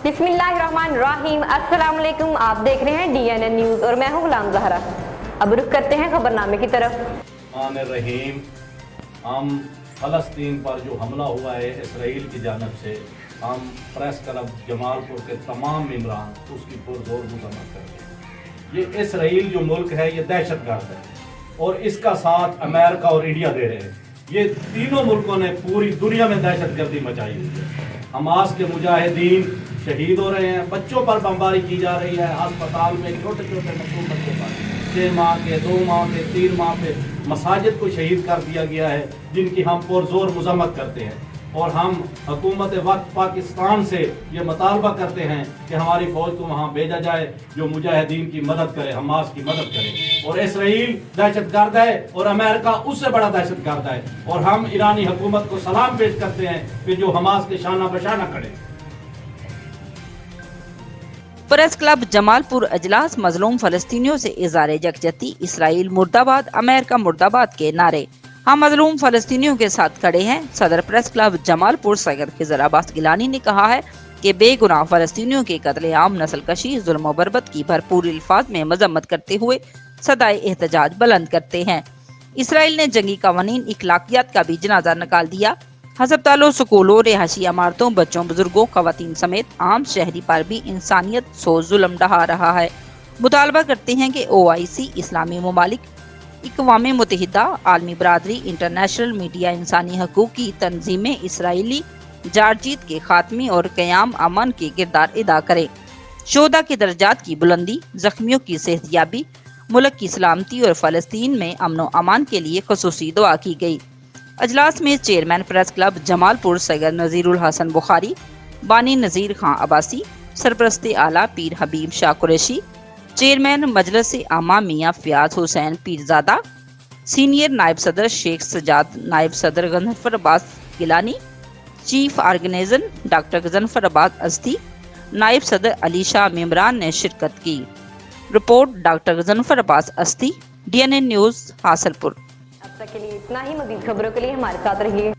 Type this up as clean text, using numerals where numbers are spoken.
बिस्मिल्लाहिर्रहमानिर्रहीम। अस्सलाम वालेकुम। आप देख रहे हैं DNN न्यूज़ और मैं हूं गुलाम ज़हरा। अब रुख करते हैं खबरनामे की तरफ। रहीम, हम फ़लस्तीन पर जो हमला हुआ है इसराइल की जानिब से, हम प्रेस क्लब जमालपुर के तमाम मेंबरान उसकी पुरजोर मज़म्मत करते हैं। ये इसराइल जो मुल्क है ये दहशतगर्द है और इसका साथ अमेरिका और इंडिया दे रहे हैं। ये तीनों मुल्कों ने पूरी दुनिया में दहशतगर्दी मचाई हुई है। हमास के मुजाहिदीन शहीद हो रहे हैं, बच्चों पर बमबारी की जा रही है। अस्पताल में छोटे छोटे मासूम बच्चों पर 6 माह के, 2 माह के, 3 माह पे मसाजिद को शहीद कर दिया गया है, जिनकी हम पुरजोर मज़म्मत करते हैं। और हम हुकूमत वक्त पाकिस्तान से ये मुतालबा करते हैं कि हमारी फ़ौज को वहाँ भेजा जाए जो मुजाहिदीन की मदद करे, हमास की मदद करे। और इसराइल दहशतगर्द है और अमेरिका उससे बड़ा दहशतगर्द है। और हम ईरानी हुकूमत को सलाम पेश करते हैं कि जो हमास के शाना बशाना करे। प्रेस क्लब जमालपुर अजलास मजलूम फलस्तीनियों से इज़हार यकजहती, इसराइल मुर्दाबाद, अमेरिका मुर्दाबाद के नारे। हम मजलूम फलस्तीनियों के साथ खड़े हैं। सदर प्रेस क्लब जमालपुर सैयद खिज़र अब्बास गिलानी ने कहा है कि बेगुनाह फलस्तीनियों के कत्ले-आम, नस्लकशी, जुल्म और बरबत की भरपूर अल्फाज में मजम्मत करते हुए सदाए एहतजाज बुलंद करते हैं। इसराइल ने जंगी कवानीन, इखलाकियात का भी जनाजा निकाल दिया। हस्पतालों, स्कूलों, रिहायशी इमारतों, बच्चों, बुजुर्गों, खवातीन समेत आम शहरी पर भी इंसानियत सो जुल्म ढहा रहा है। मुतालबा करते हैं कि OIC, इस्लामी ममालिक, इक़वाम मुत्तहिदा, आलमी बरादरी, इंटरनेशनल मीडिया, इंसानी हकूक़ की तंजीमें इसराइली जारजीत के खात्मे और क़याम अमन के किरदार अदा करें। शोदा के दर्जात की बुलंदी, जख्मियों की सेहतयाबी, मुल्क की सलामती और फ़लस्तीन में अमन व अमान के लिए ख़ुसूसी दुआ की गई। अजलास में chairman press club Jamalpur Syed Nazirul Hassan Bukhari, बानी नज़ीर खां अब्बासी, सरपरस्ते आला पीर हबीब शाह कुरैशी, चेयरमैन मजलिस आमा मियाँ फ़याज़ हुसैन पीरज़ादा, सीनियर नायब सदर शेख सजाद, नायब सदर Ghazanfar Abbas Gilani, chief organiser doctor Ghazanfar Abbas Azdi, नायब सदर अली शाह मेमरान ने शिरकत की। Report doctor Ghazanfar Abbas Azdi, DNN news Hasilpur. अब तक के लिए इतना ही। मज़ीद खबरों के लिए हमारे साथ रहिए।